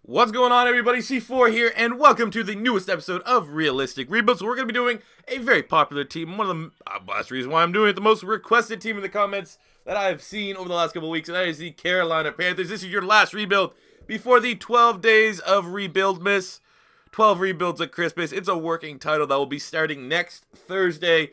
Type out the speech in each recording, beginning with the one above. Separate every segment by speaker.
Speaker 1: What's going on, everybody? C4 here, and welcome to the newest episode of Realistic Rebuilds. We're going to be doing a very popular team, one of the last reasons why I'm doing it, the most requested team in the comments that I've seen over the last couple of weeks, and that is the Carolina Panthers. This is your last rebuild before the 12 days of rebuild miss. 12 rebuilds at Christmas. It's a working title that will be starting next Thursday.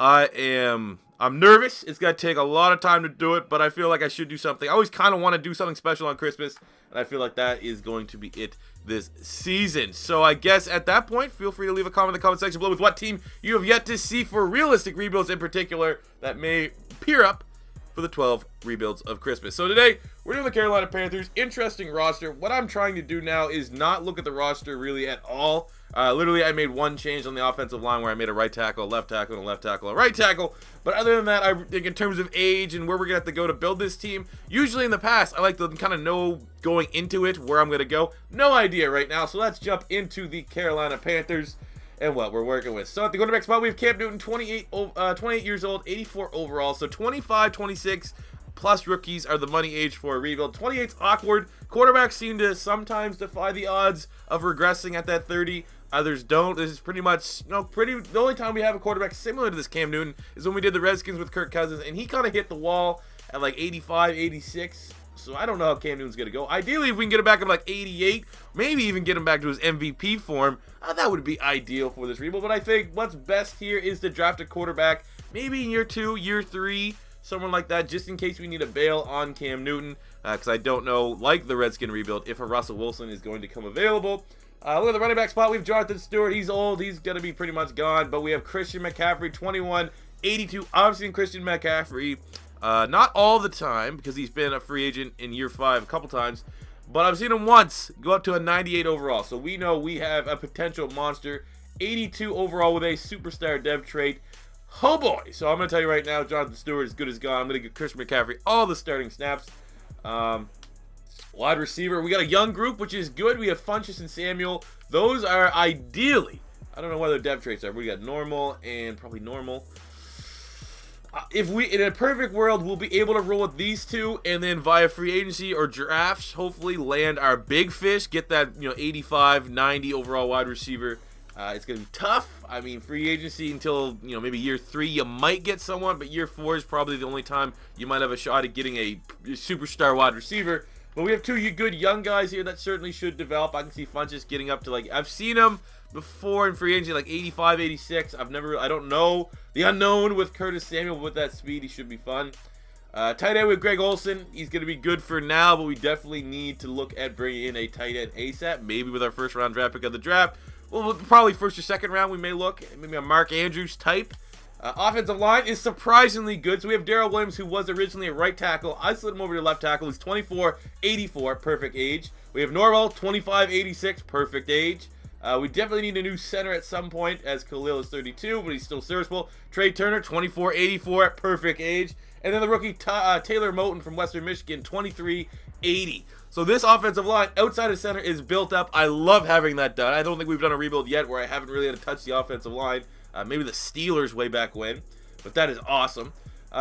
Speaker 1: I'm nervous. It's going to take a lot of time to do it, but I feel like I should do something. I always kind of want to do something special on Christmas, and I feel like that is going to be it this season. So I guess at that point, feel free to leave a comment in the comment section below with what team you have yet to see for realistic rebuilds in particular that may appear up for the 12 rebuilds of Christmas. So today, we're doing the Carolina Panthers. Interesting roster. What I'm trying to do now is not look at the roster really at all. Literally, I made one change on the offensive line where I made a right tackle, a left tackle, and a left tackle, a right tackle. But other than that, I think in terms of age and where we're going to have to go to build this team, usually in the past, I like to kind of know going into it where I'm going to go. No idea right now, so let's jump into the Carolina Panthers and what we're working with. So at the quarterback spot, we have Cam Newton, 28 years old, 84 overall. So 25, 26 plus rookies are the money age for a rebuild. 28's awkward. Quarterbacks seem to sometimes defy the odds of regressing at that 30. Others don't. This is pretty much, the only time we have a quarterback similar to this Cam Newton is when we did the Redskins with Kirk Cousins, and he kind of hit the wall at like 85, 86. So I don't know how Cam Newton's going to go. Ideally, if we can get him back up like 88, maybe even get him back to his MVP form, that would be ideal for this rebuild. But I think what's best here is to draft a quarterback, maybe in year 2, year 3, someone like that, just in case we need a bail on Cam Newton, because I don't know, like the Redskin rebuild, if a Russell Wilson is going to come available. Look at the running back spot. We have Jonathan Stewart. He's old. He's going to be pretty much gone. But we have Christian McCaffrey, 21, 82. Obviously, Christian McCaffrey, not all the time because he's been a free agent in year 5 a couple times. But I've seen him once go up to a 98 overall. So we know we have a potential monster. 82 overall with a superstar dev trait. Oh boy. So I'm going to tell you right now, Jonathan Stewart is good as gone. I'm going to give Christian McCaffrey all the starting snaps. Wide receiver, we got a young group, which is good. We have Funchess and Samuel. Those are ideally, I don't know what their depth traits are. We got normal and probably normal. If we, in a perfect world, we'll be able to roll with these two, and then via free agency or drafts, hopefully land our big fish, get that 85, 90 overall wide receiver. It's gonna be tough. I mean, free agency until maybe year 3, you might get someone, but year 4 is probably the only time you might have a shot at getting a superstar wide receiver. But we have 2 good young guys here that certainly should develop. I can see Funchess getting up to I've seen him before in free agency, like 85, 86. I don't know the unknown with Curtis Samuel. With that speed, he should be fun. Tight end with Greg Olsen. He's going to be good for now, but we definitely need to look at bringing in a tight end ASAP. Maybe with our first round draft pick of the draft. Well, probably first or second round we may look. Maybe a Mark Andrews type. Offensive line is surprisingly good. So we have Darrell Williams, who was originally a right tackle. I slid him over to left tackle. He's 24, 84, perfect age. We have Norwell, 25, 86, perfect age. We definitely need a new center at some point, as Khalil is 32, but he's still serviceable. Trey Turner, 24, 84, perfect age. And then the rookie Taylor Moton from Western Michigan, 23, 80. So this offensive line outside of center is built up. I love having that done. I don't think we've done a rebuild yet where I haven't really had to touch the offensive line. Maybe the Steelers way back when, but that is awesome.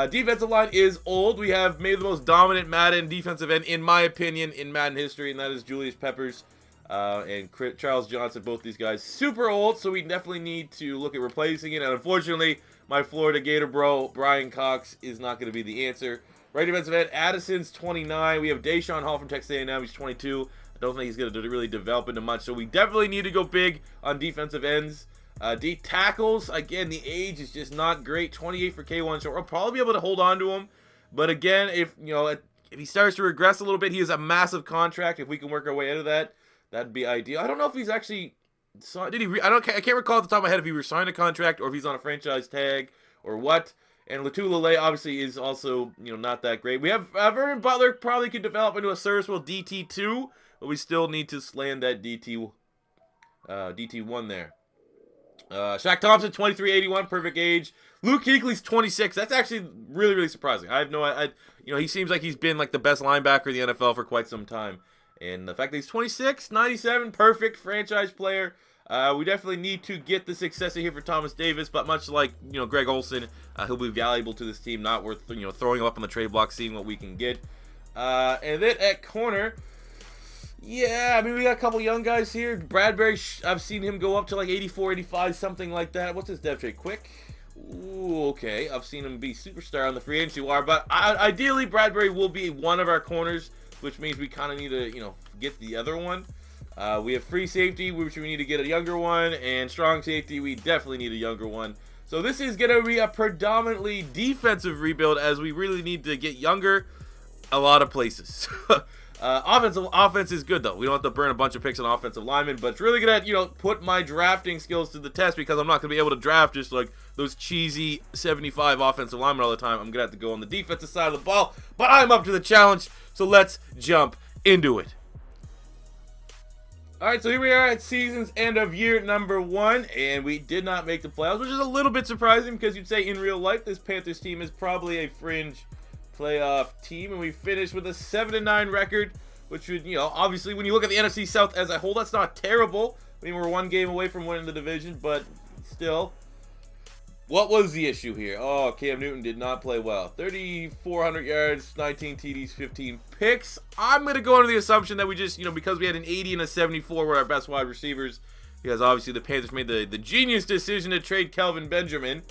Speaker 1: Defensive line is old. We have maybe the most dominant Madden defensive end, in my opinion, in Madden history, and that is Julius Peppers and Charles Johnson. Both these guys super old, so we definitely need to look at replacing it. And unfortunately, my Florida Gator bro, Brian Cox, is not going to be the answer. Right defensive end, Addison's 29. We have Deshaun Hall from Texas A&M. He's 22. I don't think he's going to really develop into much, so we definitely need to go big on defensive ends. D tackles, again, the age is just not great. 28 for K1, so we'll probably be able to hold on to him. But again, if he starts to regress a little bit, he has a massive contract. If we can work our way out of that, that'd be ideal. I don't know if he's actually I can't recall at the top of my head if he signed a contract or if he's on a franchise tag or what. And Latulele obviously is also not that great. We have Vernon Butler, probably could develop into a serviceable DT2, but we still need to land that DT1 there. Shaq Thompson, 23, 81, perfect age. Luke Kuechly's 26. That's actually really, really surprising. I have he seems like he's been like the best linebacker in the NFL for quite some time. And the fact that he's 26, 97, perfect franchise player. We definitely need to get the successor here for Thomas Davis, but much like Greg Olsen, he'll be valuable to this team. Not worth throwing him up on the trade block, seeing what we can get. And then at corner, Yeah, I mean, we got a couple young guys here. Bradbury, I've seen him go up to like 84, 85, something like that. What's his dev trade? Quick? Ooh, okay. I've seen him be superstar on the free agency wire, but ideally, Bradbury will be one of our corners, which means we kind of need to, you know, get the other one. We have free safety, which we need to get a younger one, and strong safety, we definitely need a younger one. So this is going to be a predominantly defensive rebuild, as we really need to get younger a lot of places. Offense is good, though. We don't have to burn a bunch of picks on offensive linemen, but it's really going to, you know, put my drafting skills to the test, because I'm not going to be able to draft just like those cheesy 75 offensive linemen all the time. I'm going to have to go on the defensive side of the ball, but I'm up to the challenge, so let's jump into it. All right, so here we are at season's end of year number 1, and we did not make the playoffs, which is a little bit surprising, because you'd say in real life this Panthers team is probably a fringe playoff team, and we finished with a 7-9 record, which would, you know, obviously when you look at the NFC South as a whole, that's not terrible. I mean, we're one game away from winning the division, but still. What was the issue here? Oh, Cam Newton did not play well. 3,400 yards, 19 TDs, 15 picks. I'm going to go under the assumption that we just, you know, because we had an 80 and a 74 were our best wide receivers, because obviously the Panthers made the genius decision to trade Kelvin Benjamin.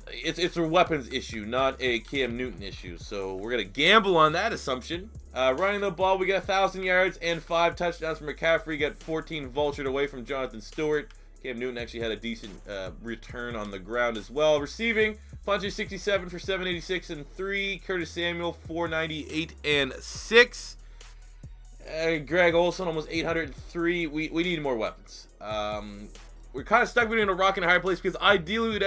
Speaker 1: It's a weapons issue, not a Cam Newton issue. So we're going to gamble on that assumption. Running the ball, we got 1,000 yards and 5 touchdowns from McCaffrey. Got 14 vultured away from Jonathan Stewart. Cam Newton actually had a decent return on the ground as well. Receiving, Punches 67 for 786 and 3. Curtis Samuel 498 and 6. Greg Olsen almost 803. We need more weapons. We're kind of stuck between a rock and a hard place, because ideally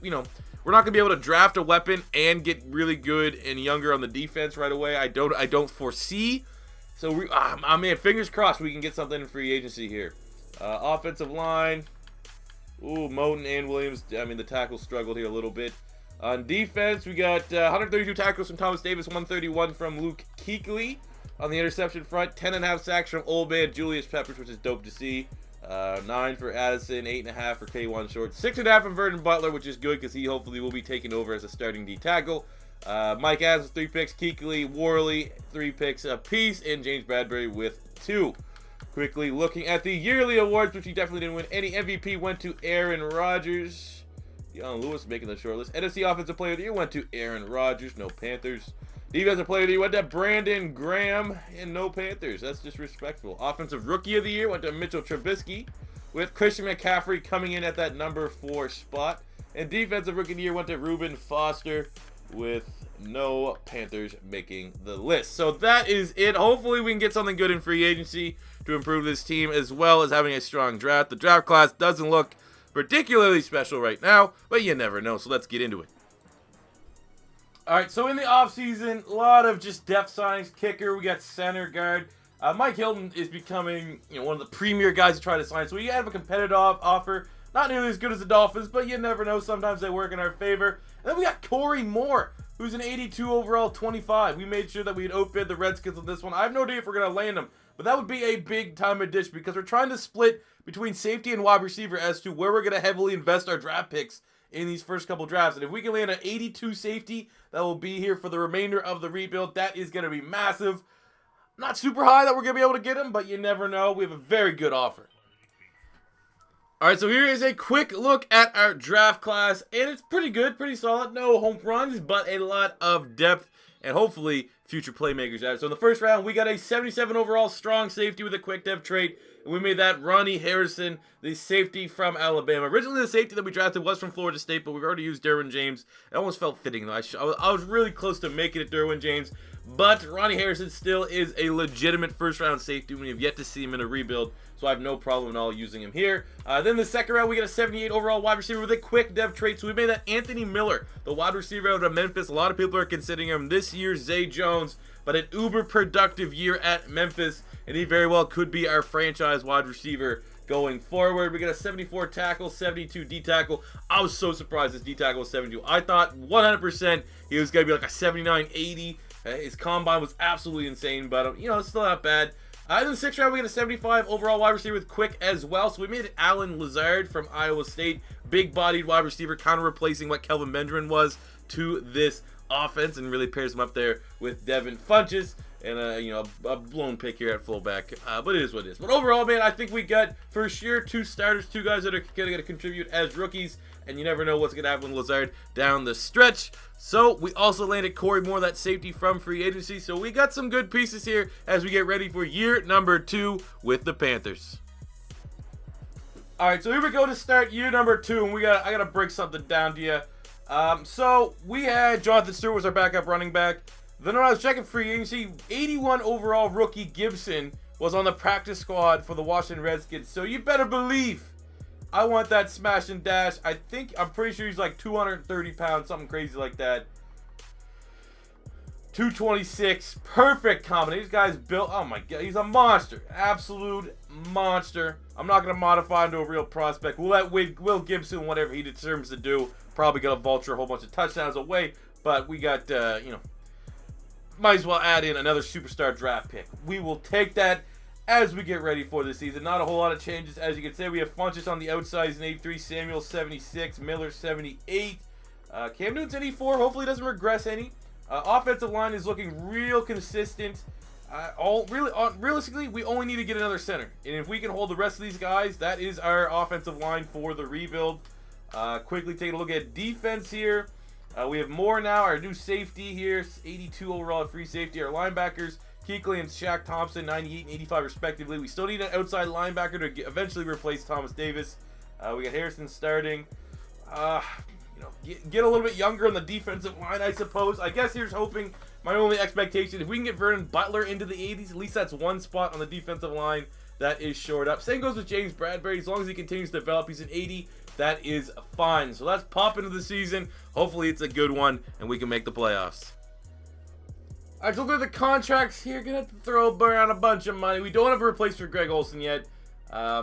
Speaker 1: you know, we're not gonna be able to draft a weapon and get really good and younger on the defense right away. I don't foresee. So I mean, fingers crossed we can get something in free agency here. Offensive line. Ooh, Moten and Williams. I mean, the tackles struggled here a little bit. On defense, we got 132 tackles from Thomas Davis, 131 from Luke Kuechly. On the interception front, 10.5 sacks from Old Man Julius Peppers, which is dope to see. 9 for Addison, 8.5 for K1 Short, 6.5 from Verdon Butler, which is good because he hopefully will be taking over as a starting D tackle. Mike Adams with 3 picks, Kuechly, Worley 3 picks apiece, and James Bradbury with 2. Quickly looking at the yearly awards, which he definitely didn't win any. MVP went to Aaron Rodgers. Deion Lewis making the short list. NFC Offensive Player of the Year went to Aaron Rodgers. No Panthers. Defensive Player of the Year went to Brandon Graham. And no Panthers. That's disrespectful. Offensive Rookie of the Year went to Mitchell Trubisky, with Christian McCaffrey coming in at that number 4 spot. And Defensive Rookie of the Year went to Reuben Foster, with no Panthers making the list. So that is it. Hopefully we can get something good in free agency to improve this team, as well as having a strong draft. The draft class doesn't look particularly special right now, but you never know, so let's get into it. Alright, so in the offseason, a lot of just depth signings. Kicker, we got center guard. Mike Hilton is becoming, you know, one of the premier guys to try to sign, so we have a competitive offer. Not nearly as good as the Dolphins, but you never know. Sometimes they work in our favor. And then we got Corey Moore, who's an 82 overall, 25. We made sure that we'd outbid the Redskins on this one. I have no idea if we're going to land him, but that would be a big-time addition, because we're trying to split between safety and wide receiver as to where we're going to heavily invest our draft picks in these first couple drafts. And if we can land an 82 safety that will be here for the remainder of the rebuild, that is going to be massive. Not super high that we're going to be able to get him, but you never know. We have a very good offer. Alright, so here is a quick look at our draft class, and it's pretty good, pretty solid. No home runs, but a lot of depth, and hopefully future playmakers out. So in the first round, we got a 77 overall strong safety with a quick dev trait, and we made that Ronnie Harrison, the safety from Alabama. Originally, the safety that we drafted was from Florida State, but we've already used Derwin James. It almost felt fitting, though. I was really close to making it Derwin James, but Ronnie Harrison still is a legitimate first-round safety. We have yet to see him in a rebuild, so I have no problem at all using him here. Then the second round, we get a 78 overall wide receiver with a quick dev trait. So we made that Anthony Miller, the wide receiver out of Memphis. A lot of people are considering him this year's Zay Jones, but an uber productive year at Memphis, and he very well could be our franchise wide receiver going forward. We got a 74 tackle, 72 D tackle. I was so surprised this D tackle was 72. I thought 100% he was going to be like a 79, 80. His combine was absolutely insane, but you know, it's still not bad. In the sixth round, we got a 75 overall wide receiver with quick as well. So we made it Alan Lazard from Iowa State. Big-bodied wide receiver, kind of replacing what Kelvin Benjamin was to this offense, and really pairs him up there with Devin Funchess. and a blown pick here at fullback. But it is what it is. But overall, man, I think we got for sure 2 starters, 2 guys that are going to contribute as rookies, and you never know what's going to happen with Lazard down the stretch. So we also landed Corey Moore, that safety from free agency. So we got some good pieces here as we get ready for year number 2 with the Panthers. All right, so here we go to start year number 2, and I gotta break something down to you. So we had Jonathan Stewart was our backup running back. Then when I was checking free agency, 81 overall rookie Gibson was on the practice squad for the Washington Redskins. So you better believe I want that smash and dash. I'm pretty sure he's like 230 pounds, something crazy like that. 226, perfect combination. This guy's built, oh my god, he's a monster. Absolute monster. I'm not going to modify him to a real prospect. We'll let Will Gibson, whatever he determines to do, probably going to vulture a whole bunch of touchdowns away. But we got, might as well add in another superstar draft pick. We will take that as we get ready for the season. Not a whole lot of changes. As you can see, we have Funches on the outside. He's an 83, Samuel 76, Miller 78. Cam Newton's an 84. Hopefully he doesn't regress any. Offensive line is looking real consistent. Realistically, we only need to get another center. And if we can hold the rest of these guys, that is our offensive line for the rebuild. Quickly taking a look at defense here. We have Moore now, our new safety here. 82 overall at free safety. Our linebackers, Kuechly and Shaq Thompson, 98 and 85 respectively. We still need an outside linebacker to eventually replace Thomas Davis. We got Harrison starting. Get a little bit younger on the defensive line, I suppose. I guess here's hoping, my only expectation, if we can get Vernon Butler into the 80s, at least that's one spot on the defensive line that is shored up. Same goes with James Bradbury. As long as he continues to develop, he's an 80. That is fine. So let's pop into the season. Hopefully it's a good one, and we can make the playoffs. All right, so look at the contracts here. Gonna have to throw around a bunch of money. We don't have a replacement for Greg Olsen yet.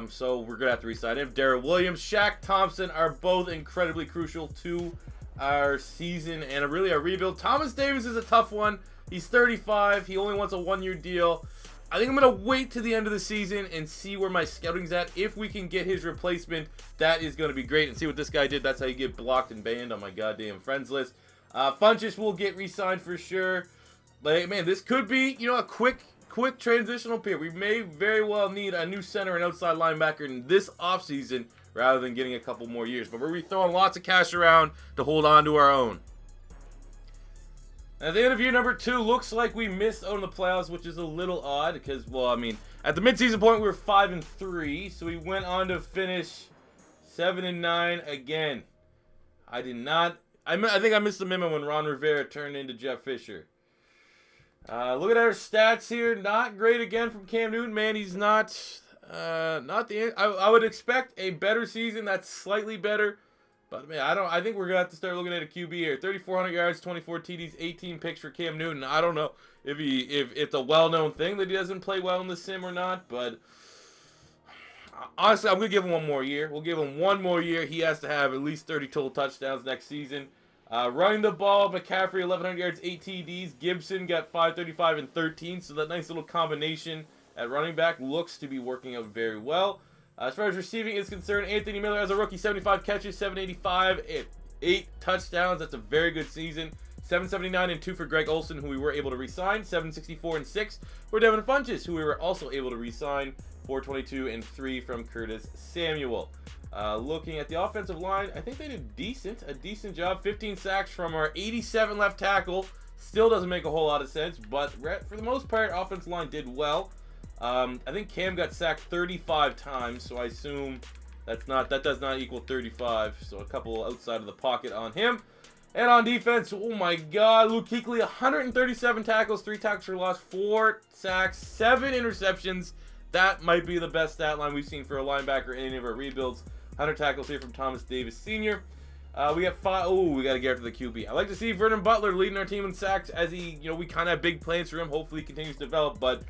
Speaker 1: So we're going to have to re-sign him. Darrell Williams, Shaq Thompson are both incredibly crucial to our season and really our rebuild. Thomas Davis is a tough one. He's 35. He only wants a 1-year deal. I think I'm going to wait to the end of the season and see where my scouting's at. If we can get his replacement, that is going to be great. And see what this guy did. That's how you get blocked and banned on my goddamn friends list. Funches will get re-signed for sure. Like, man, this could be, a quick transitional period. We may very well need a new center and outside linebacker in this offseason rather than getting a couple more years. But we're going to be throwing lots of cash around to hold on to our own. At the end of year number 2, looks like we missed out on the playoffs, which is a little odd because, at the midseason point, we were 5-3. So we went on to finish 7-9 again. I think I missed the memo when Ron Rivera turned into Jeff Fisher. Look at our stats here. Not great again from Cam Newton. Man, he's not the end. I would expect a better season. That's slightly better. But, man, I think we're going to have to start looking at a QB here. 3,400 yards, 24 TDs, 18 picks for Cam Newton. I don't know if it's a well-known thing that he doesn't play well in the sim or not. But, honestly, I'm going to give him one more year. We'll give him one more year. He has to have at least 30 total touchdowns next season. Running the ball, McCaffrey, 1,100 yards, 8 TDs. Gibson got 535 and 13, so that nice little combination at running back looks to be working out very well. As far as receiving is concerned, Anthony Miller as a rookie, 75 catches, 785, 8 touchdowns. That's a very good season. 779 and 2 for Greg Olsen, who we were able to re-sign. 764 and 6 for Devin Funches, who we were also able to re-sign. 422 and 3 from Curtis Samuel. Looking at the offensive line, I think they did a decent job. 15 sacks from our 87 left tackle. Still doesn't make a whole lot of sense, but for the most part, offensive line did well. I think Cam got sacked 35 times, so I assume that does not equal 35. So a couple outside of the pocket on him. And on defense, oh my God, Luke Kuechly, 137 tackles, 3 tackles for loss, 4 sacks, 7 interceptions. That might be the best stat line we've seen for a linebacker in any of our rebuilds. 100 tackles here from Thomas Davis Sr. We got 5. Oh, we got to get after the QB. I like to see Vernon Butler leading our team in sacks as he, we kind of have big plans for him. Hopefully he continues to develop, but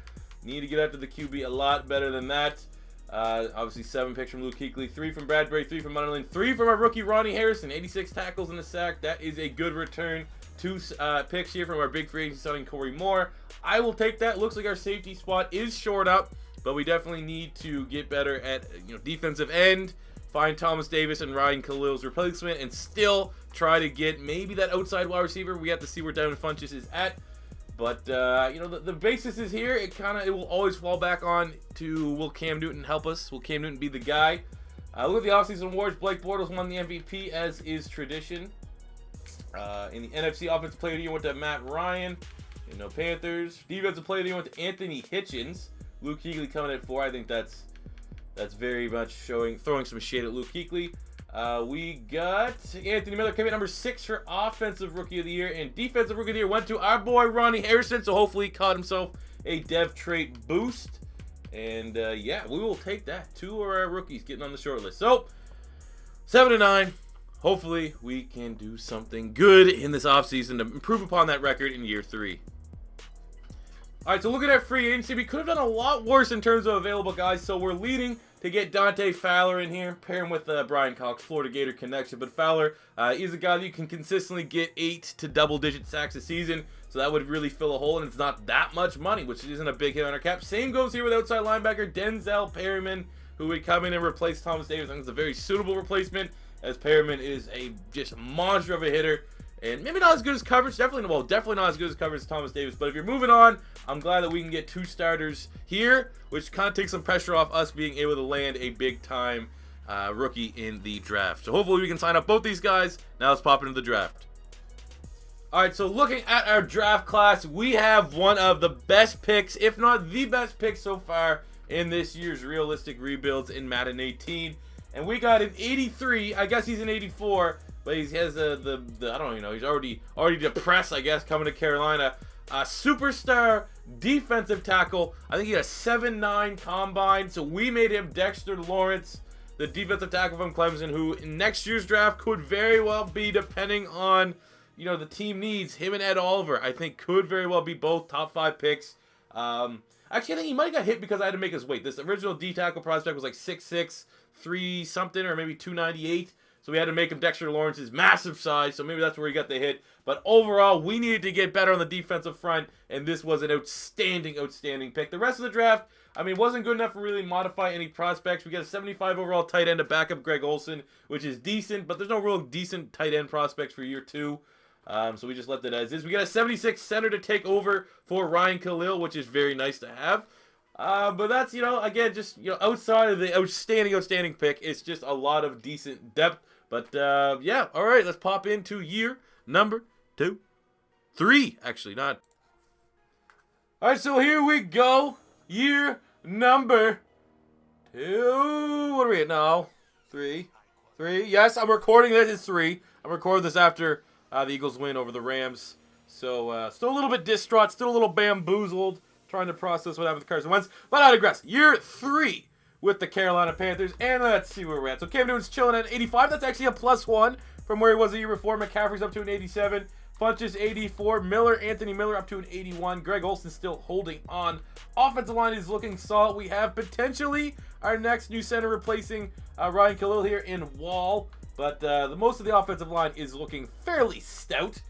Speaker 1: need to get after the QB a lot better than that. Obviously 7 picks from Luke Kuechly, 3 from Bradbury, 3 from Munnerlyn, 3 from our rookie Ronnie Harrison, 86 tackles and a sack. That is a good return. 2 picks here from our big free agent signing Corey Moore. I will take that. Looks like our safety spot is shored up, but we definitely need to get better at defensive end. Find Thomas Davis and Ryan Khalil's replacement and still try to get maybe that outside wide receiver. We have to see where Devin Funches is at. But, you know, the basis is here. It will always fall back on to, will Cam Newton help us? Will Cam Newton be the guy? Look at the offseason awards. Blake Bortles won the MVP, as is tradition. In the NFC Offensive Player of the Year went to Matt Ryan. You know, Panthers. Defensive Player of the Year went to Anthony Hitchens. Luke Kuechly coming at 4. I think that's very much throwing some shade at Luke Kuechly. We got Anthony Miller coming at number 6 for Offensive Rookie of the Year. And Defensive Rookie of the Year went to our boy Ronnie Harrison. So hopefully he caught himself a dev trait boost. And yeah, we will take that. 2 of our rookies getting on the short list. So 7-9. Hopefully we can do something good in this offseason to improve upon that record in year 3. All right, so looking at free agency, we could have done a lot worse in terms of available guys. So we're leading to get Dante Fowler in here, pair him with Brian Cox, Florida Gator connection. But Fowler is a guy that you can consistently get 8 to double-digit sacks a season. So that would really fill a hole, and it's not that much money, which isn't a big hit on our cap. Same goes here with outside linebacker Denzel Perryman, who would come in and replace Thomas Davis. I think it's a very suitable replacement, as Perryman is a just monster of a hitter. And maybe not as good as coverage, definitely not as good as coverage as Thomas Davis. But if you're moving on, I'm glad that we can get 2 starters here, which kind of takes some pressure off us being able to land a big-time rookie in the draft. So hopefully we can sign up both these guys. Now let's pop into the draft. All right, so looking at our draft class, we have one of the best picks, if not the best pick so far in this year's realistic rebuilds in Madden 18. And we got an 83. I guess he's an 84. But he has I don't even know, he's already depressed, I guess, coming to Carolina. Superstar defensive tackle. I think he had a 7'9" combine, so we made him Dexter Lawrence, the defensive tackle from Clemson, who in next year's draft could very well be, depending on, you know, the team needs, him and Ed Oliver, I think could very well be both top 5 picks. Actually, I think he might have got hit because I had to make his weight. This original D-tackle prospect was like 6'6", 3 something, or maybe 298. So we had to make him Dexter Lawrence's massive size, so maybe that's where he got the hit. But overall, we needed to get better on the defensive front, and this was an outstanding pick. The rest of the draft, I mean, wasn't good enough to really modify any prospects. We got a 75 overall tight end to back up Greg Olsen, which is decent, but there's no real decent tight end prospects for year 2. So we just left it as is. We got a 76 center to take over for Ryan Khalil, which is very nice to have. But that's, you know, again, just, you know, outside of the outstanding pick, it's just a lot of decent depth. But, yeah, all right, let's pop into year number 3, actually, not. All right, so here we go, year number 2. What are we at now? 3. Yes, I'm recording this, it's 3. I'm recording this after the Eagles win over the Rams. So, still a little bit distraught, still a little bamboozled, trying to process what happened with Carson Wentz. But I digress. Year 3. With the Carolina Panthers, and let's see where we're at. So Cam Newton's chilling at 85. That's actually a +1 from where he was the year before. McCaffrey's up to an 87. Funchess 84. Anthony Miller up to an 81. Greg Olsen still holding on. Offensive line is looking solid. We have potentially our next new center replacing Ryan Khalil here in Wall, but the most of the offensive line is looking fairly stout.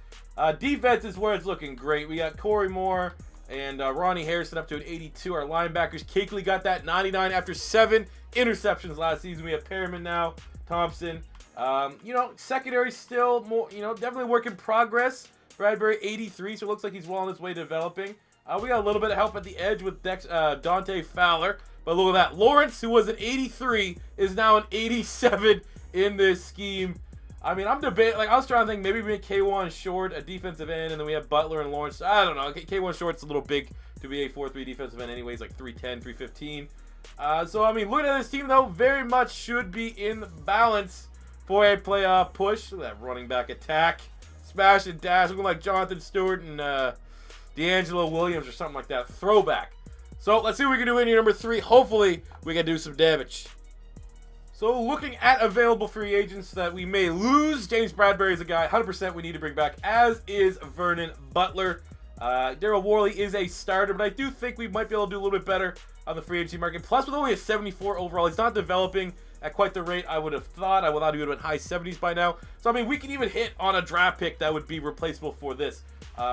Speaker 1: Defense is where it's looking great. We got Corey Moore and Ronnie Harrison up to an 82. Our linebackers, Kuechly got that 99 after 7 interceptions last season. We have Perryman now, Thompson. You know, secondary still more, you know, definitely work in progress. Bradbury 83, so it looks like he's well on his way to developing. We got a little bit of help at the edge with Dante Fowler. But look at that. Lawrence, who was an 83, is now an 87 in this scheme. I mean, I'm debating, like, I was trying to think maybe we make K1 Short a defensive end, and then we have Butler and Lawrence. I don't know. K1 Short's a little big to be a 4-3 defensive end anyways, like 310, 315. So, I mean, looking at this team, though, very much should be in balance for a playoff push. Look at that running back attack. Smash and dash, looking like Jonathan Stewart and D'Angelo Williams or something like that. Throwback. So, let's see what we can do in year number 3. Hopefully, we can do some damage. So looking at available free agents that we may lose, James Bradbury is a guy 100% we need to bring back, as is Vernon Butler. Daryl Worley is a starter, but I do think we might be able to do a little bit better on the free agency market. Plus, with only a 74 overall, he's not developing at quite the rate I would have thought. I thought he would have been high 70s by now. So, I mean, we can even hit on a draft pick that would be replaceable for this.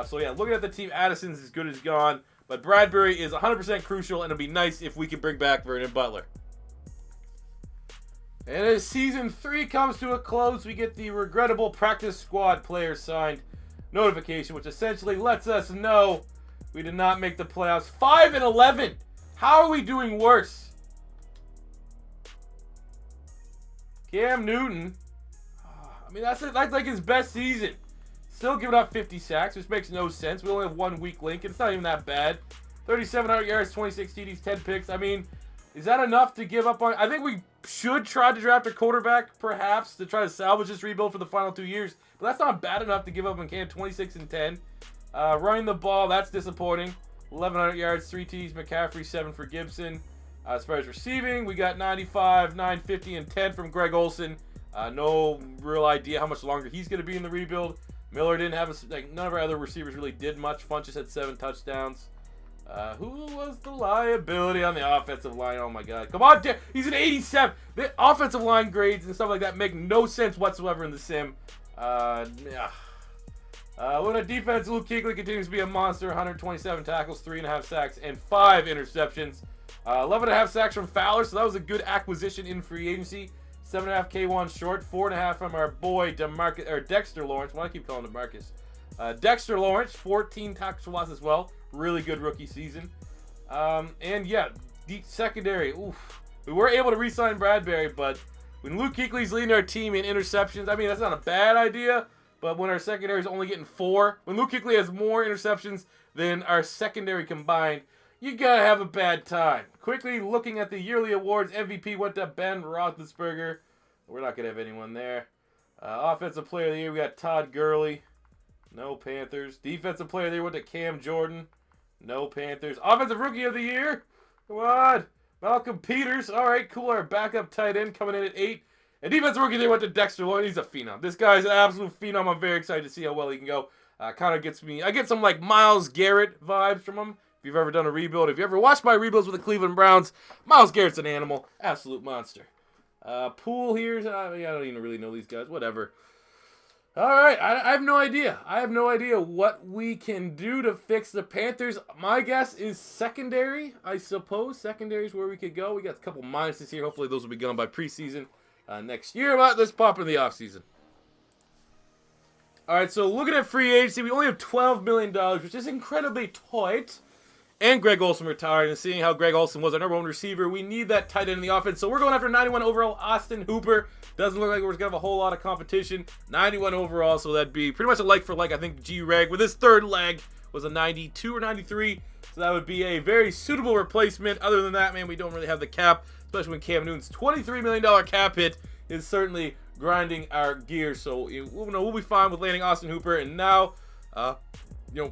Speaker 1: So, yeah, looking at the team, Addison's as good as gone. But Bradbury is 100% crucial, and it'd be nice if we could bring back Vernon Butler. And as Season 3 comes to a close, we get the regrettable practice squad player signed notification, which essentially lets us know We did not make the playoffs. 5-11. How are we doing worse? Cam Newton. I mean, that's like his best season. Still giving up 50 sacks, which makes no sense. We only have 1 weak link. It's not even that bad. 3,700 yards, 26 TDs, 10 picks. I mean, is that enough to give up on? I think we should try to draft a quarterback, perhaps, to try to salvage this rebuild for the final 2 years. But that's not bad enough to give up on Cam. 26 and 10. Running the ball, that's disappointing. 1,100 yards, 3 TDs, McCaffrey, 7 for Gibson. As far as receiving, we got 95, 950, and 10 from Greg Olsen. No real idea how much longer he's going to be in the rebuild. Miller didn't have none of our other receivers really did much. Funchess had 7 touchdowns. Who was the liability on the offensive line? Oh my God! Come on, he's an 87. The offensive line grades and stuff like that make no sense whatsoever in the sim. When a defense, Luke Kuechly continues to be a monster. 127 tackles, 3.5 sacks, and 5 interceptions. 11.5 sacks from Fowler, so that was a good acquisition in free agency. 7.5 K1 short, 4.5 from our boy Dexter Lawrence. Why do I keep calling him Marcus? Dexter Lawrence, 14 tackles for loss as well. Really good rookie season. And yeah, deep secondary. Oof. We were able to re-sign Bradbury, but when Luke Kuechly's leading our team in interceptions, I mean, that's not a bad idea. But when our secondary is only getting 4, when Luke Kuechly has more interceptions than our secondary combined, you gotta have a bad time. Quickly looking at the yearly awards, MVP went to Ben Roethlisberger. We're not gonna have anyone there. Offensive player of the year, we got Todd Gurley. No Panthers. Defensive player of the year went to Cam Jordan. No Panthers. Offensive rookie of the year, come on, Malcolm Peters. All right, cool. Our backup tight end coming in at 8. And defensive rookie of the year went to Dexter Lawrence. He's a phenom. This guy's an absolute phenom. I'm very excited to see how well he can go. Kind of gets me. I get some like Myles Garrett vibes from him. If you've ever done a rebuild, if you ever watched my rebuilds with the Cleveland Browns, Myles Garrett's an animal. Absolute monster. Poole here. I don't even really know these guys. Whatever. All right. I have no idea. I have no idea what we can do to fix the Panthers. My guess is secondary, I suppose. Secondary is where we could go. We got a couple minuses here. Hopefully those will be gone by preseason next year. But let's pop in the offseason. All right. So looking at free agency, we only have $12 million, which is incredibly tight. And Greg Olsen retired, and seeing how Greg Olsen was our number 1 receiver, we need that tight end in the offense. So we're going after 91 overall, Austin Hooper. Doesn't look like we're going to have a whole lot of competition. 91 overall, so that'd be pretty much a like for like. I think G-Reg with his third leg was a 92 or 93. So that would be a very suitable replacement. Other than that, man, we don't really have the cap, especially when Cam Newton's $23 million cap hit is certainly grinding our gears. So we'll be fine with landing Austin Hooper. And now,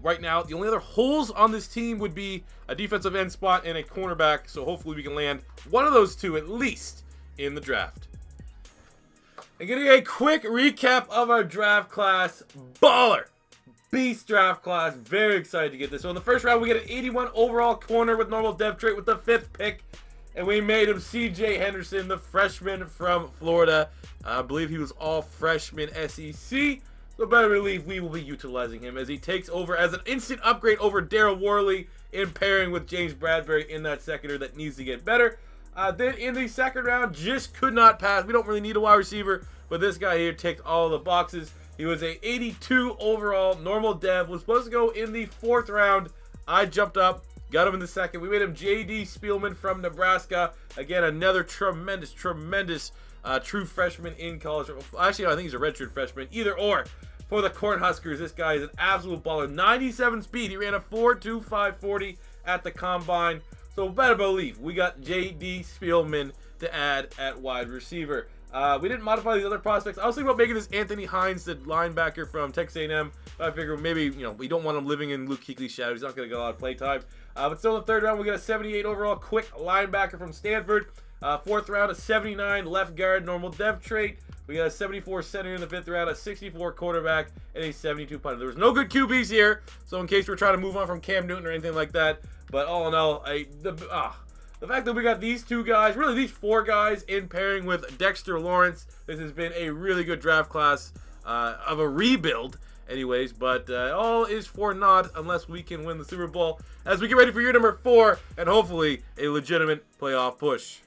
Speaker 1: right now, the only other holes on this team would be a defensive end spot and a cornerback. So hopefully we can land one of those 2 at least in the draft. And getting a quick recap of our draft class. Baller. Beast draft class. Very excited to get this. So in the first round, we get an 81 overall corner with normal depth trait with the 5th pick. And we made him C.J. Henderson, the freshman from Florida. I believe he was all freshman SEC. So better believe we will be utilizing him as he takes over as an instant upgrade over Daryl Worley in pairing with James Bradbury in that secondary that needs to get better. Then in the second round, just could not pass. We don't really need a wide receiver, but this guy here ticked all the boxes. He was a 82 overall normal dev, was supposed to go in the 4th round. I jumped up, got him in the 2nd. We made him J.D. Spielman from Nebraska. Again, another tremendous true freshman in college. Actually, I think he's a redshirt freshman. Either or. For the Cornhuskers, this guy is an absolute baller. 97 speed. He ran a 4.25 40 at the combine. So better believe we got J.D. Spielman to add at wide receiver. We didn't modify these other prospects. I was thinking about making this Anthony Hines, the linebacker from Texas A&M. But I figured maybe, we don't want him living in Luke Kuechly's shadow. He's not going to get a lot of play time. But still in the 3rd round, we got a 78 overall quick linebacker from Stanford. 4th round, a 79 left guard, normal dev trait. We got a 74 center in the 5th round, a 64 quarterback, and a 72 punter. There was no good QBs here, so in case we're trying to move on from Cam Newton or anything like that. But all in all, the fact that we got these 2 guys, really these 4 guys in pairing with Dexter Lawrence, this has been a really good draft class of a rebuild anyways. But all is for naught unless we can win the Super Bowl as we get ready for year number 4 and hopefully a legitimate playoff push.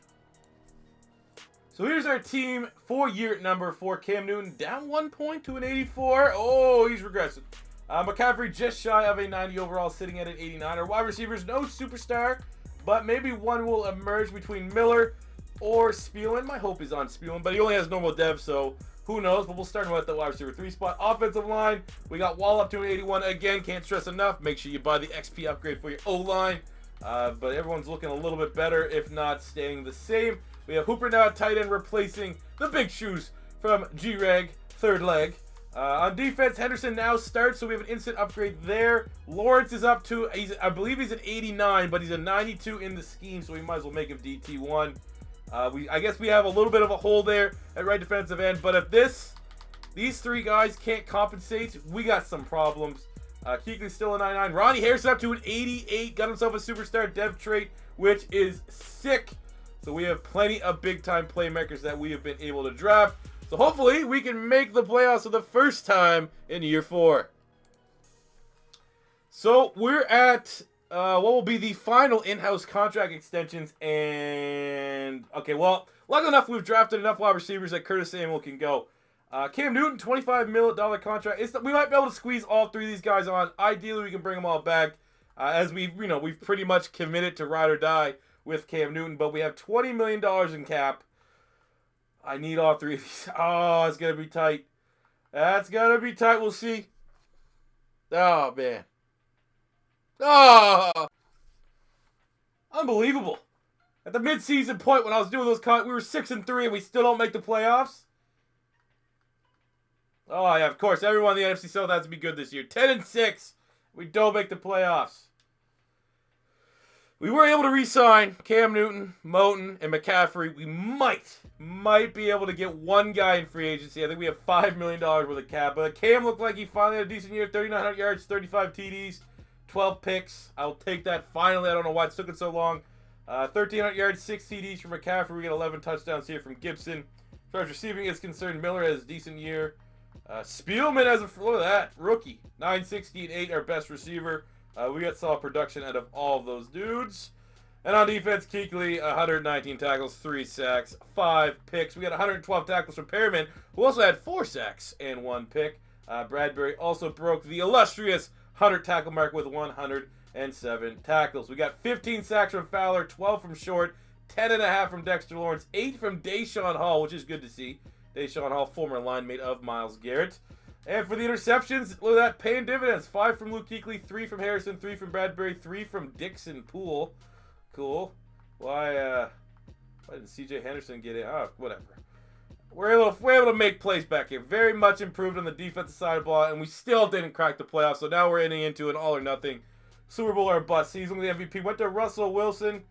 Speaker 1: So here's our team for year number 4. Cam Newton down 1 point to an 84. Oh, he's regressing. McCaffrey just shy of a 90 overall, sitting at an 89. Our wide receivers, no superstar, but maybe one will emerge between Miller or Spielman. My hope is on Spielman, but he only has normal dev, so who knows? But we'll start him at the wide receiver 3 spot. Offensive line, we got Wall up to an 81. Again, can't stress enough. Make sure you buy the XP upgrade for your O-line. But everyone's looking a little bit better, if not staying the same. We have Hooper now at tight end, replacing the big shoes from G-Reg, third leg. On defense, Henderson now starts, so we have an instant upgrade there. Lawrence is up to, I believe he's an 89, but he's a 92 in the scheme, so we might as well make him DT1. I guess we have a little bit of a hole there at right defensive end, but if these three guys can't compensate, we got some problems. Kuechly's still a 99. Ronnie Harrison up to an 88, got himself a superstar dev trait, which is sick. So we have plenty of big-time playmakers that we have been able to draft. So hopefully we can make the playoffs for the first time in year 4. So we're at what will be the final in-house contract extensions, and okay, well, luckily enough, we've drafted enough wide receivers that Curtis Samuel can go. Cam Newton, $25 million contract. We might be able to squeeze all 3 of these guys on. Ideally, we can bring them all back, as we've pretty much committed to ride or die with Cam Newton, but we have $20 million in cap. I need all 3 of these. Oh, it's gonna be tight. That's gonna be tight. We'll see. Oh man. Oh, unbelievable. At the mid-season point when I was doing those cuts, we were 6-3 and we still don't make the playoffs. Oh yeah, of course. Everyone in the NFC South has to be good this year. 10-6. We don't make the playoffs. We were able to re-sign Cam Newton, Moton, and McCaffrey. We might be able to get one guy in free agency. I think we have $5 million worth of cap. But Cam looked like he finally had a decent year. 3,900 yards, 35 TDs, 12 picks. I'll take that finally. I don't know why it's taken so long. 1,300 yards, 6 TDs from McCaffrey. We get 11 touchdowns here from Gibson. As far as receiving is concerned, Miller has a decent year. Spielman has look at that, rookie. 960 and 8, our best receiver. We got solid production out of all of those dudes. And on defense, Kuechly, 119 tackles, 3 sacks, 5 picks. We got 112 tackles from Perriman, who also had 4 sacks and 1 pick. Bradbury also broke the illustrious 100 tackle mark with 107 tackles. We got 15 sacks from Fowler, 12 from Short, 10.5 from Dexter Lawrence, 8 from Deshaun Hall, which is good to see. Deshaun Hall, former line mate of Myles Garrett. And for the interceptions, look at that, paying dividends. 5 from Luke Kuechly, 3 from Harrison, 3 from Bradbury, 3 from Dixon Poole. Cool. Why didn't C.J. Henderson get in? Oh, whatever. We're able to make plays back here. Very much improved on the defensive side of the ball, and we still didn't crack the playoffs. So now we're heading into an all-or-nothing Super Bowl or bust season. The MVP went to Russell Wilson.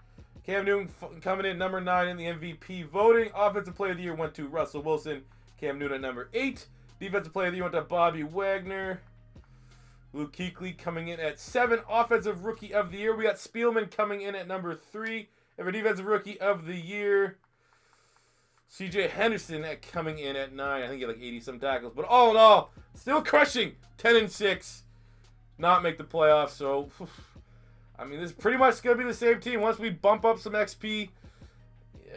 Speaker 1: Cam Newton coming in number 9 in the MVP voting. Offensive Player of the Year went to Russell Wilson. Cam Newton at number 8. Defensive Player of the Year went to Bobby Wagner. Luke Kuechly coming in at 7. Offensive Rookie of the Year, we got Spielman coming in at number 3. And for Defensive Rookie of the Year, C.J. Henderson coming in at 9. I think he had like 80-some tackles. But all in all, still crushing. 10-6. Not make the playoffs. So, I mean, this is pretty much going to be the same team. Once we bump up some XP,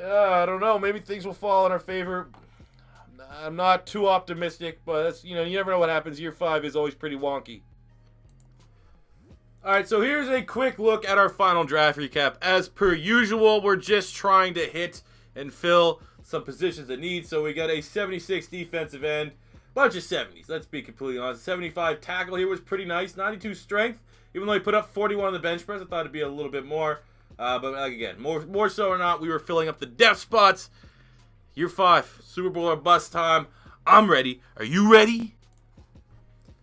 Speaker 1: I don't know. Maybe things will fall in our favor. I'm not too optimistic, but that's, you never know what happens. Year 5 is always pretty wonky. All right, so here's a quick look at our final draft recap. As per usual, we're just trying to hit and fill some positions of need. So we got a 76 defensive end, bunch of 70s. Let's be completely honest. 75 tackle here was pretty nice. 92 strength, even though he put up 41 on the bench press. I thought it'd be a little bit more. But again, more so or not, we were filling up the depth spots. Year 5, Super Bowl or bust time. I'm ready. Are you ready?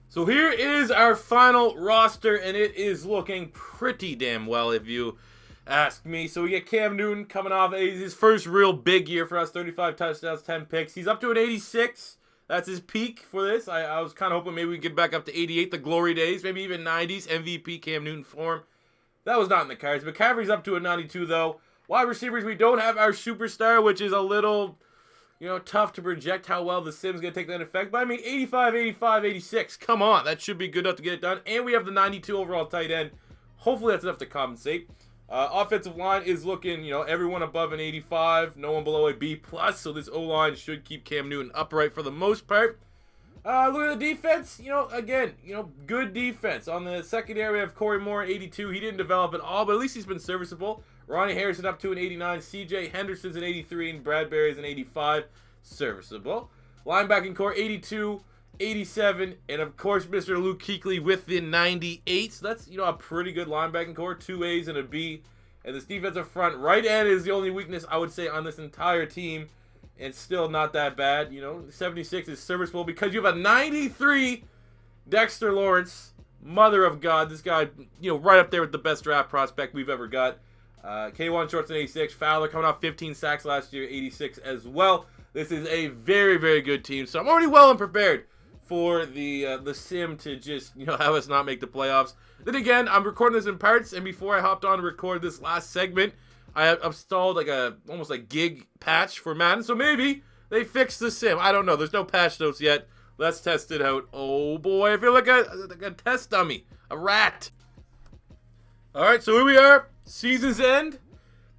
Speaker 1: So here is our final roster, and it is looking pretty damn well if you ask me. So we get Cam Newton coming off his first real big year for us. 35 touchdowns, 10 picks. He's up to an 86. That's his peak for this. I was kind of hoping maybe we could get back up to 88, the glory days, maybe even 90s, MVP Cam Newton form. That was not in the cards. McCaffrey's up to a 92, though. Wide receivers, we don't have our superstar, which is a little, tough to project how well the sim's going to take that effect. But I mean, 85, 85, 86. Come on. That should be good enough to get it done. And we have the 92 overall tight end. Hopefully that's enough to compensate. Offensive line is looking, everyone above an 85. No one below a B+. So this O-line should keep Cam Newton upright for the most part. Look at the defense. Again, good defense. On the secondary, we have Corey Moore at 82. He didn't develop at all, but at least he's been serviceable. Ronnie Harrison up to an 89. CJ Henderson's an 83, and Bradbury's an 85. Serviceable. Linebacking core, 82, 87, and of course, Mr. Luke Kuechly with the 98. So that's, a pretty good linebacking core. 2 A's and a B. And this defensive front, right end is the only weakness, I would say, on this entire team. It's still not that bad. 76 is serviceable because you have a 93 Dexter Lawrence. Mother of God. This guy, right up there with the best draft prospect we've ever got. K1 Shorts an 86. Fowler coming off 15 sacks last year, 86 as well. This is a very, very good team. So I'm already well and prepared for the sim to just, have us not make the playoffs. Then again, I'm recording this in parts, and before I hopped on to record this last segment, I installed like almost like gig patch for Madden, so maybe they fixed the sim. I don't know. There's no patch notes yet. Let's test it out. Oh boy, I feel like a test dummy, a rat. All right, so here we are. Season's end.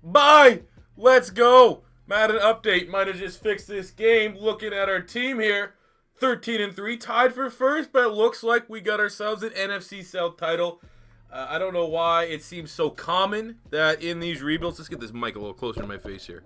Speaker 1: Bye. Let's go. Madden update. Might have just fixed this game. Looking at our team here, 13-3, tied for first, but it looks like we got ourselves an NFC South title. I don't know why it seems so common that in these rebuilds, let's get this mic a little closer to my face here,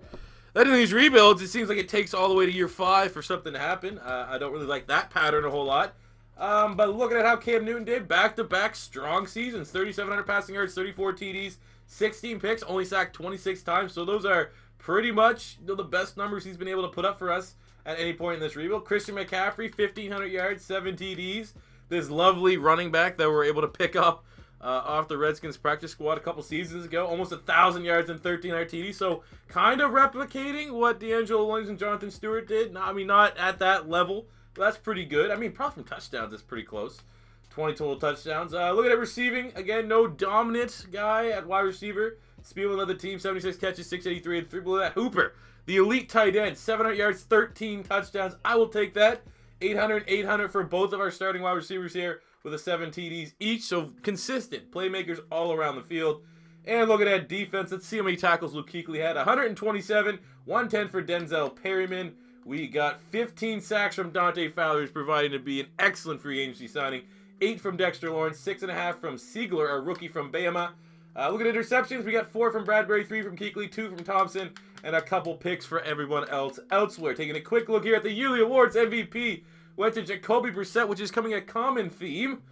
Speaker 1: that in these rebuilds, it seems like it takes all the way to year 5 for something to happen. I don't really like that pattern a whole lot. But looking at how Cam Newton did, back-to-back strong seasons, 3,700 passing yards, 34 TDs, 16 picks, only sacked 26 times. So those are pretty much the best numbers he's been able to put up for us at any point in this rebuild. Christian McCaffrey, 1,500 yards, 7 TDs. This lovely running back that we're able to pick up off the Redskins practice squad a couple seasons ago. Almost 1,000 yards and 1,300 TDs. So kind of replicating what D'Angelo Williams and Jonathan Stewart did. Not at that level, but that's pretty good. Probably from touchdowns, it's pretty close. 20 total touchdowns. Look at it receiving. Again, no dominant guy at wide receiver. Spielman led the team, 76 catches, 683, and 3 below that. Hooper, the elite tight end, 700 yards, 13 touchdowns. I will take that. 800 for both of our starting wide receivers here with 7 TDs each. So consistent playmakers all around the field. And looking at defense, let's see how many tackles Luke Kuechly had. 127, 110 for Denzel Perryman. We got 15 sacks from Dante Fowler, who's proving to be an excellent free agency signing. 8 from Dexter Lawrence, 6.5 from Siegler, a rookie from Bama. Look at interceptions. We got 4 from Bradbury, 3 from Kuechly, 2 from Thompson, and a couple picks for everyone else elsewhere. Taking a quick look here at the yearly awards, MVP went to Jacoby Brissett, which is coming a common theme.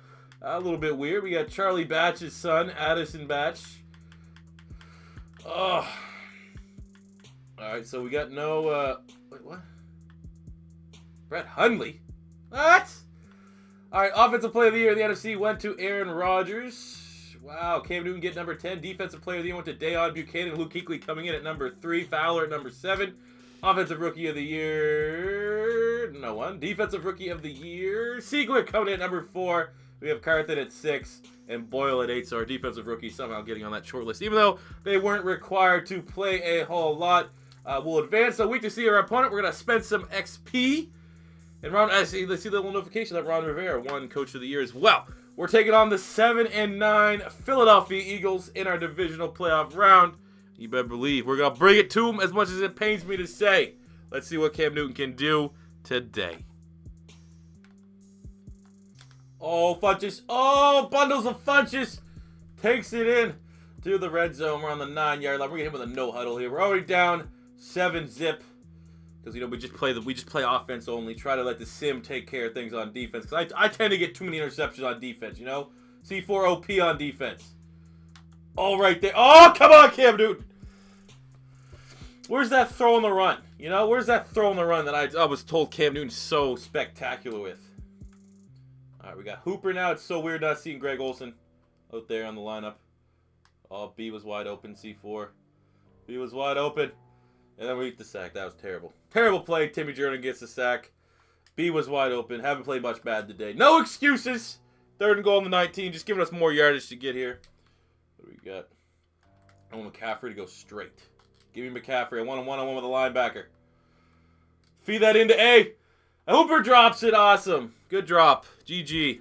Speaker 1: A little bit weird. We got Charlie Batch's son, Addison Batch. Oh. All right, so we got no, wait, what? Brett Hundley? What? All right, Offensive Player of the Year in the NFC went to Aaron Rodgers. Wow, Cam Newton get number 10. Defensive Player of the Year went to Dayon Buchanan. Luke Kuechly coming in at number 3. Fowler at number 7. Offensive Rookie of the Year, no one. Defensive Rookie of the Year, Siegler coming in at number 4. We have Carthen at 6 and Boyle at 8. So our defensive rookie somehow getting on that short list, even though they weren't required to play a whole lot. We'll advance a week to see our opponent. We're gonna spend some XP. And let's see the little notification that Ron Rivera won Coach of the Year as well. We're taking on the 7-9 Philadelphia Eagles in our divisional playoff round. You better believe we're going to bring it to them as much as it pains me to say. Let's see what Cam Newton can do today. Oh, Funches. Oh, bundles of Funches. Takes it in to the red zone. We're on the 9-yard line. We're going to hit with a no huddle here. We're already down 7-zip. Because, we just play offense only. Try to let the sim take care of things on defense. Because I tend to get too many interceptions on defense, C4 OP on defense. All right there. Oh, come on, Cam Newton. Where's that throw in the run? Where's that throw in the run that I was told Cam Newton's so spectacular with? All right, we got Hooper now. It's so weird not seeing Greg Olsen out there on the lineup. Oh, B was wide open, C4. B was wide open. And then we eat the sack. That was terrible. Terrible play. Timmy Jernigan gets the sack. B was wide open. Haven't played much bad today. No excuses. 3rd and goal on the 19. Just giving us more yardage to get here. What do we got? I want McCaffrey to go straight. Give me McCaffrey. I want a one-on-one with a linebacker. Feed that into A. Hooper drops it. Awesome. Good drop. GG.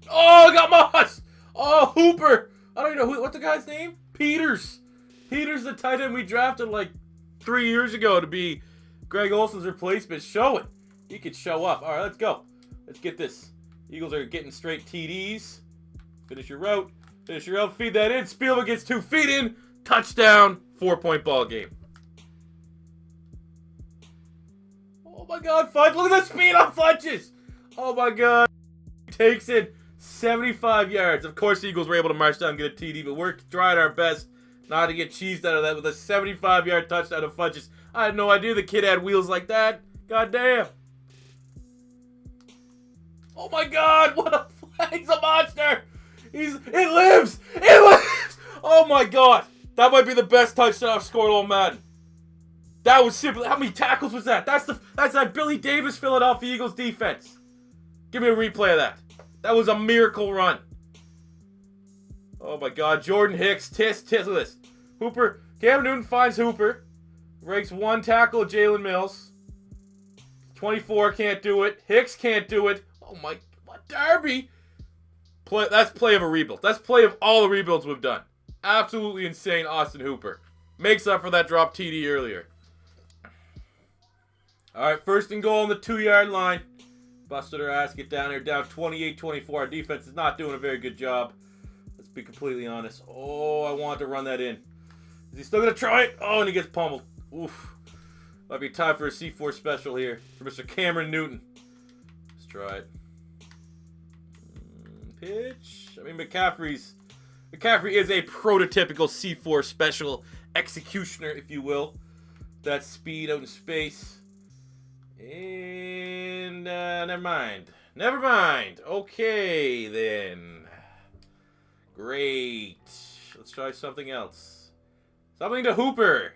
Speaker 1: Oh, got Moss. Oh, Hooper. I don't even know what's the guy's name? Peters. Peters, the tight end we drafted like 3 years ago to be Greg Olsen's replacement. Show it. He could show up. All right, let's go. Let's get this. Eagles are getting straight TDs. Finish your route. Finish your route. Feed that in. Spielman gets 2 feet in. Touchdown. 4-point ball game. Oh my God, Fudge. Look at the speed on Fudges. Oh my God. Takes it 75 yards. Of course, the Eagles were able to march down and get a TD, but we're trying our best not to get cheesed out of that with a 75-yard touchdown of Fudges. I had no idea the kid had wheels like that. God damn. Oh my God, what a play. He's a monster. It lives. It lives. Oh my God. That might be the best touchdown I've scored on Madden. That was simply, how many tackles was that? That's that Billy Davis Philadelphia Eagles defense. Give me a replay of that. That was a miracle run. Oh my God, Jordan Hicks, look at this. Hooper, Cam Newton finds Hooper. Breaks 1 tackle, Jalen Mills. 24 can't do it. Hicks can't do it. Oh my, what Darby? That's play of a rebuild. That's play of all the rebuilds we've done. Absolutely insane, Austin Hooper. Makes up for that drop TD earlier. All right, 1st and goal on the 2-yard line. Busted her ass, get down here, down 28-24. Our defense is not doing a very good job. Let's be completely honest. Oh, I want to run that in. Is he still going to try it? Oh, and he gets pummeled. Oof. Might be time for a C4 special here for Mr. Cameron Newton. Let's try it. Pitch. I mean, McCaffrey is a prototypical C4 special executioner, if you will. That speed out in space. And never mind. Never mind. Okay, then. Great. Let's try something else. Something to Hooper.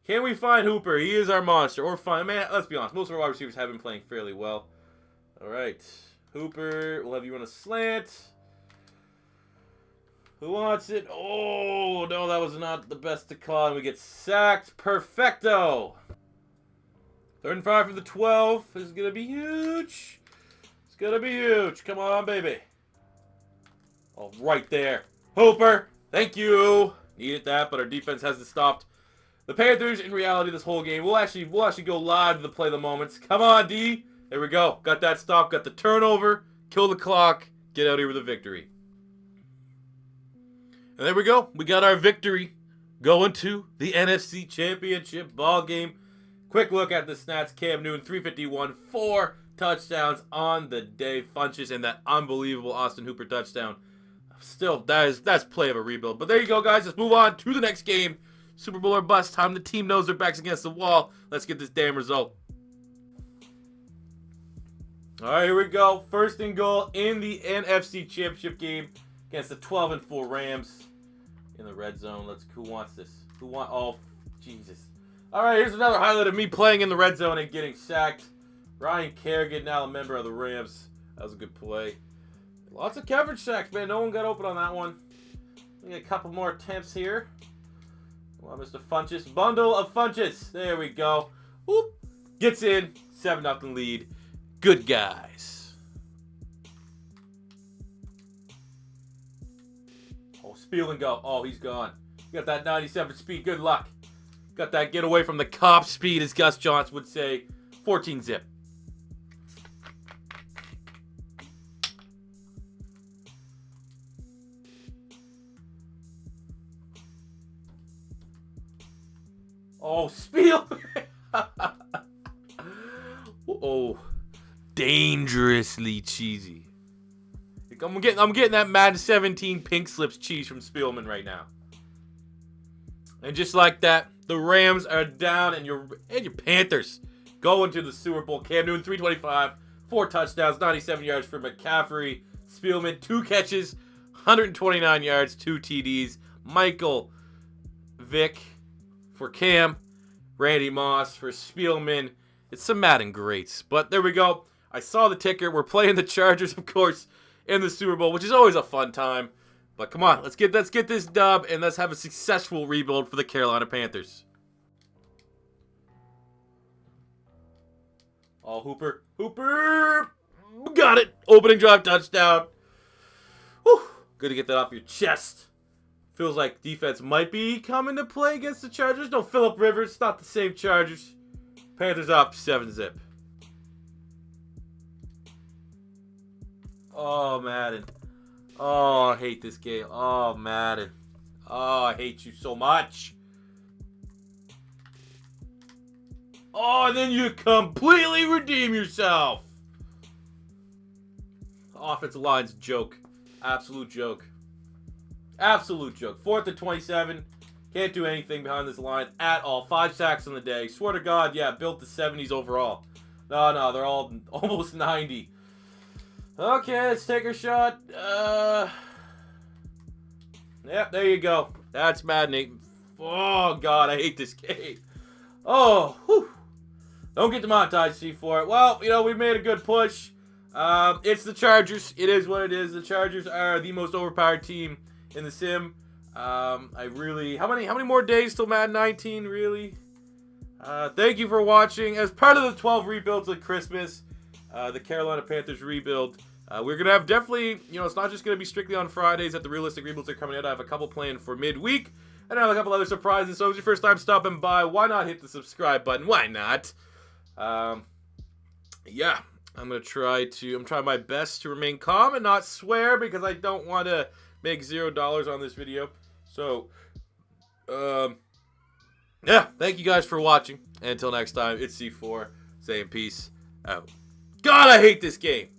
Speaker 1: Can we find Hooper? He is our monster. Or find, man, let's be honest. Most of our wide receivers have been playing fairly well. All right. Hooper, we'll have you run a slant. Who wants it? Oh, no, that was not the best to call. And we get sacked. Perfecto. 3rd and 5 from the 12. This is going to be huge. It's going to be huge. Come on, baby. Oh, right there. Hooper, thank you. Needed that, but our defense hasn't stopped. The Panthers, in reality, this whole game, we'll actually go live to the play of the moments. Come on, D. There we go. Got that stop. Got the turnover. Kill the clock. Get out here with a victory. And there we go. We got our victory going to the NFC Championship ball game. Quick look at the stats. Cam Newton, 351, 4 touchdowns on the day. Funches and that unbelievable Austin Hooper touchdown. Still, that's play of a rebuild. But there you go, guys. Let's move on to the next game. Super Bowl or bust time. The team knows their back's against the wall. Let's get this damn result. All right, here we go. 1st and goal in the NFC Championship game against the 12-4 Rams in the red zone. Who wants this? Oh, Jesus. All right, here's another highlight of me playing in the red zone and getting sacked. Ryan Kerrigan, now a member of the Rams. That was a good play. Lots of coverage sacks, man. No one got open on that one. We got a couple more attempts here. Well, Mr. Funches. Bundle of Funches. There we go. Whoop. Gets in. 7-0 lead. Good guys. Oh, Spiel and go. Oh, he's gone. You got that 97 speed. Good luck. Got that get away from the cop speed, as Gus Johnson would say. 14 zip. Oh, Spiel. Oh, dangerously cheesy. I'm getting that Madden 17 pink slips cheese from Spielman right now. And just like that, the Rams are down, and your Panthers go into the Super Bowl. Cam Newton, 325, 4 touchdowns, 97 yards for McCaffrey. Spielman, 2 catches, 129 yards, 2 TDs. Michael Vick for Cam. Randy Moss for Spielman. It's some Madden greats. But there we go. I saw the ticker. We're playing the Chargers, of course, in the Super Bowl, which is always a fun time. But come on, let's get this dub, and let's have a successful rebuild for the Carolina Panthers. Oh, Hooper. Got it. Opening drive touchdown. Whew. Good to get that off your chest. Feels like defense might be coming to play against the Chargers. No, Phillip Rivers. Not the same Chargers. Panthers up 7-0. Oh, Madden. Oh, I hate this game. Oh, Madden. Oh, I hate you so much. Oh, and then you completely redeem yourself. Offensive line's a joke. Absolute joke. Absolute joke. 4th and 27. Can't do anything behind this line at all. 5 sacks on the day. Swear to God, yeah, built the 70s overall. No, they're all almost 90. Okay, let's take a shot. Yep, there you go. That's Madden 8. Oh, God, I hate this game. Oh, whew. Don't get demonetized, C4. Well, you know, we made a good push. It's the Chargers. It is what it is. The Chargers are the most overpowered team in the sim. How many more days till Madden 19, really? Thank you for watching. As part of the 12 rebuilds of Christmas, the Carolina Panthers rebuild, we're going to have definitely, you know, it's not just going to be strictly on Fridays that the realistic rebuilds are coming out. I have a couple planned for midweek, and I have a couple other surprises. So if it's your first time stopping by, why not hit the subscribe button? Why not? Yeah, I'm trying my best to remain calm and not swear because I don't want to make $0 on this video. So, yeah, thank you guys for watching. And until next time, it's C4 saying peace out. God, I hate this game.